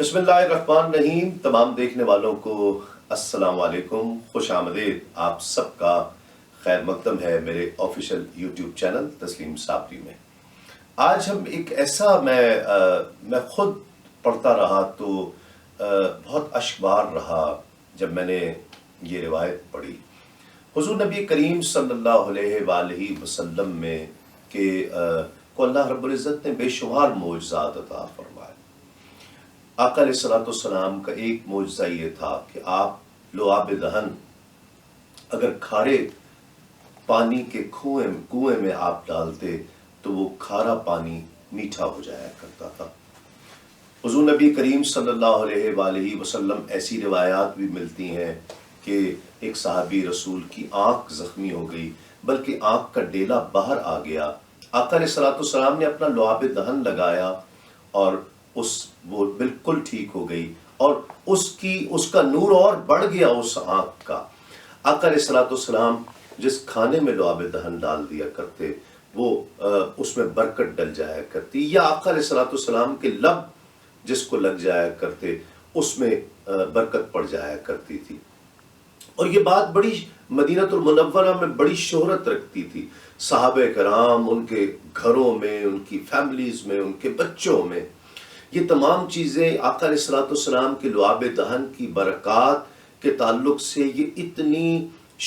بسم اللہ الرحمن الرحیم۔ تمام دیکھنے والوں کو السلام علیکم، خوش آمدید۔ آپ سب کا خیر مقدم ہے میرے آفیشیل یوٹیوب چینل تسلیم صابری میں۔ آج ہم ایک ایسا میں خود پڑھتا رہا تو بہت اشکبار رہا جب میں نے یہ روایت پڑھی حضور نبی کریم صلی اللہ علیہ وآلہ وسلم میں کہ کو اللہ رب العزت نے بے شمار معجزات عطا فرمائے۔ آقا علیہ الصلوۃ والسلام کا ایک معجزہ یہ تھا کہ آپ لعاب دہن اگر کھارے پانی کے کنویں میں آپ ڈالتے تو وہ کھارا پانی میٹھا ہو جایا کرتا تھا۔ حضور نبی کریم صلی اللہ علیہ وآلہ وسلم ایسی روایات بھی ملتی ہیں کہ ایک صحابی رسول کی آنکھ زخمی ہو گئی، بلکہ آنکھ کا ڈیلا باہر آ گیا۔ آقا علیہ الصلوۃ والسلام نے اپنا لعاب دہن لگایا اور وہ بالکل ٹھیک ہو گئی، اور اس کا نور اور بڑھ گیا اس آنکھ کا۔ آقا علیہ الصلوۃ والسلام جس کھانے میں لعاب دہن ڈال دیا کرتے وہ اس میں برکت ڈل جایا کرتی، یا آقا علیہ الصلوۃ والسلام کے لب جس کو لگ جایا کرتے اس میں برکت پڑ جایا کرتی تھی۔ اور یہ بات بڑی مدینہ المنورہ میں بڑی شہرت رکھتی تھی۔ صحابہ کرام ان کے گھروں میں، ان کی فیملیز میں، ان کے بچوں میں یہ تمام چیزیں آقا علیہ الصلوۃ والسلام کے لعاب دہن کی برکات کے تعلق سے یہ اتنی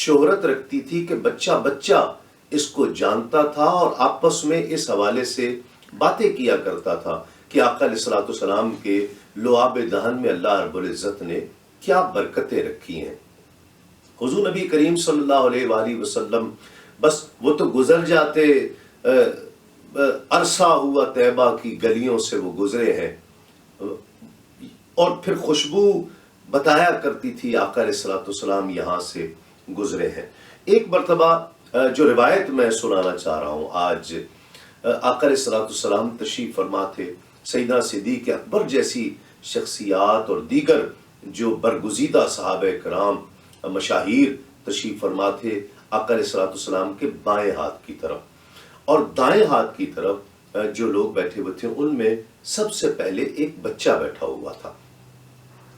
شہرت رکھتی تھی کہ بچہ بچہ اس کو جانتا تھا اور آپس میں اس حوالے سے باتیں کیا کرتا تھا کہ آقا علیہ الصلوۃ والسلام کے لعاب دہن میں اللہ رب العزت نے کیا برکتیں رکھی ہیں۔ حضور نبی کریم صلی اللہ علیہ وآلہ وسلم بس وہ تو گزر جاتے، عرصہ ہوا طیبہ کی گلیوں سے وہ گزرے ہیں، اور پھر خوشبو بتایا کرتی تھی آقا علیہ الصلوۃ والسلام یہاں سے گزرے ہیں۔ ایک مرتبہ جو روایت میں سنانا چاہ رہا ہوں آج، آقا علیہ الصلوۃ والسلام تشریف فرما تھے، سیدنا صدیق اکبر جیسی شخصیات اور دیگر جو برگزیدہ صحابہ کرام مشاہیر تشریف فرما تھے آقا علیہ الصلوۃ والسلام کے بائیں ہاتھ کی طرف، اور دائیں ہاتھ کی طرف جو لوگ بیٹھے ہوئے تھے ان میں سب سے پہلے ایک بچہ بیٹھا ہوا تھا۔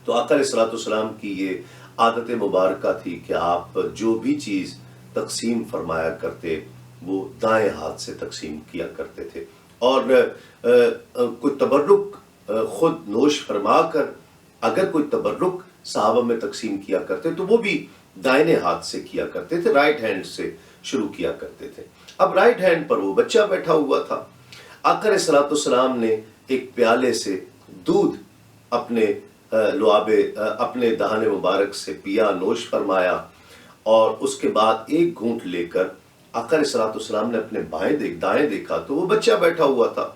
تو آقا علیہ الصلوۃ والسلام کی یہ عادت مبارکہ تھی کہ آپ جو بھی چیز تقسیم فرمایا کرتے وہ دائیں ہاتھ سے تقسیم کیا کرتے تھے، اور کوئی تبرک خود نوش فرما کر اگر کوئی تبرک صحابہ میں تقسیم کیا کرتے تو وہ بھی دائیں ہاتھ سے کیا کرتے تھے، رائٹ ہینڈ سے شروع کیا کرتے تھے۔ اب رائٹ ہینڈ پر وہ بچہ بیٹھا ہوا تھا۔ آقا علیہ الصلوۃ والسلام نے ایک پیالے سے دودھ اپنے دہان مبارک سے پیا، نوش فرمایا، اور اس کے بعد ایک گھونٹ لے کر آقا علیہ الصلوۃ والسلام نے اپنے دائیں دیکھا تو وہ بچہ بیٹھا ہوا تھا،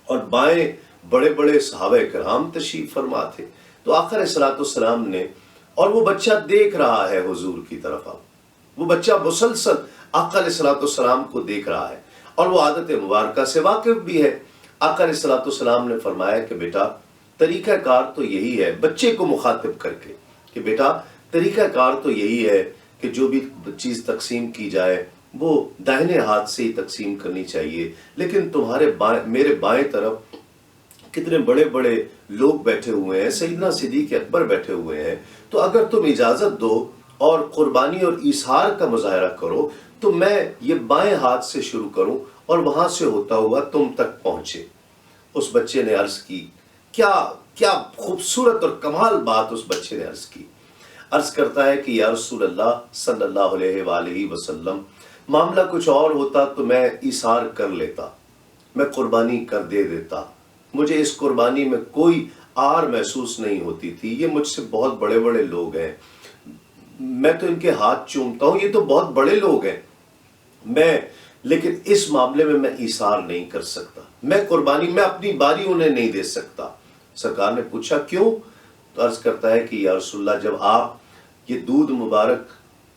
اور بائیں بڑے بڑے صحابہ کرام تشریف فرما تھے۔ تو آقا علیہ الصلوۃ والسلام نے، اور وہ بچہ دیکھ رہا ہے حضور کی طرف، وہ بچہ مسلسل آقا علیہ الصلوۃ والسلام کو دیکھ رہا ہے اور وہ عادت مبارکہ سے واقف بھی ہے۔ آقا علیہ الصلوۃ والسلام نے فرمایا کہ بیٹا طریقہ کار تو یہی ہے، بچے کو مخاطب کر کے کہ بیٹا طریقہ کار تو یہی ہے کہ جو بھی چیز تقسیم کی جائے وہ داہنے ہاتھ سے ہی تقسیم کرنی چاہیے، لیکن میرے بائیں طرف کتنے بڑے بڑے لوگ بیٹھے ہوئے ہیں، سیدنا صدیق اکبر بیٹھے ہوئے ہیں، تو اگر تم اجازت دو اور قربانی اور ایثار کا مظاہرہ کرو تو میں یہ بائیں ہاتھ سے شروع کروں اور وہاں سے ہوتا ہوا تم تک پہنچے۔ اس بچے نے عرض کی، کیا خوبصورت اور کمال بات اس بچے نے عرض کی۔ عرض کرتا ہے کہ یا رسول اللہ صلی اللہ علیہ وآلہ وسلم، معاملہ کچھ اور ہوتا تو میں ایثار کر لیتا، میں قربانی کر دے دیتا، مجھے اس قربانی میں کوئی آر محسوس نہیں ہوتی تھی، یہ مجھ سے بہت بڑے بڑے لوگ ہیں، میں تو ان کے ہاتھ چومتا ہوں، یہ تو بہت بڑے لوگ ہیں، لیکن اس معاملے میں میں ایثار نہیں کر سکتا، میں اپنی باری انہیں نہیں دے سکتا۔ سرکار نے پوچھا کیوں؟ تو عرض کرتا ہے کہ یا رسول اللہ، جب آپ یہ دودھ مبارک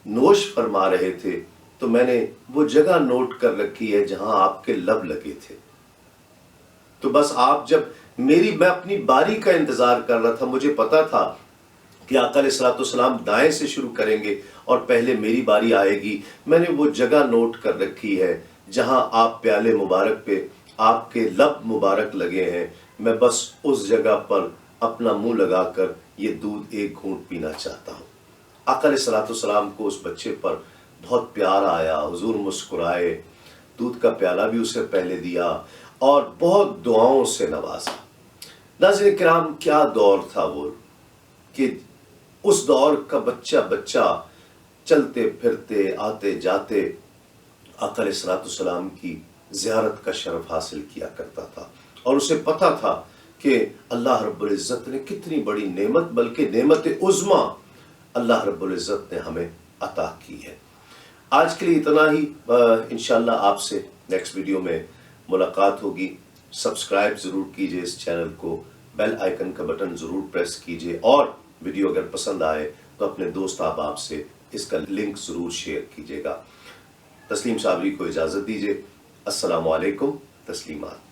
نوش فرما رہے تھے تو میں نے وہ جگہ نوٹ کر رکھی ہے جہاں آپ کے لب لگے تھے، تو بس آپ میں اپنی باری کا انتظار کر رہا تھا، مجھے پتا تھا کہ آقا علیہ الصلوۃ والسلام دائیں سے شروع کریں گے اور پہلے میری باری آئے گی، میں نے وہ جگہ نوٹ کر رکھی ہے جہاں آپ پیالے مبارک پہ آپ کے لب مبارک لگے ہیں، میں بس اس جگہ پر اپنا منہ لگا کر یہ دودھ ایک گھونٹ پینا چاہتا ہوں۔ آقا علیہ الصلوۃ والسلام کو اس بچے پر بہت پیار آیا، حضور مسکرائے، دودھ کا پیالہ بھی اسے پہلے دیا اور بہت دعاؤں سے نوازا۔ ناظرین کرام، کیا دور تھا وہ کہ اس دور کا بچہ چلتے پھرتے آتے جاتے آقا علیہ الصلوۃ والسلام کی زیارت کا شرف حاصل کیا کرتا تھا، اور اسے پتہ تھا کہ اللہ رب العزت نے کتنی بڑی نعمت، بلکہ نعمت عظمیٰ اللہ رب العزت نے ہمیں عطا کی ہے۔ آج کے لیے اتنا ہی، انشاءاللہ آپ سے نیکسٹ ویڈیو میں ملاقات ہوگی۔ سبسکرائب ضرور کیجئے اس چینل کو، بیل آئیکن کا بٹن ضرور پریس کیجئے، اور ویڈیو اگر پسند آئے تو اپنے دوست احباب سے اس کا لنک ضرور شیئر کیجئے گا۔ تسلیم صابری کو اجازت دیجئے۔ السلام علیکم، تسلیمات۔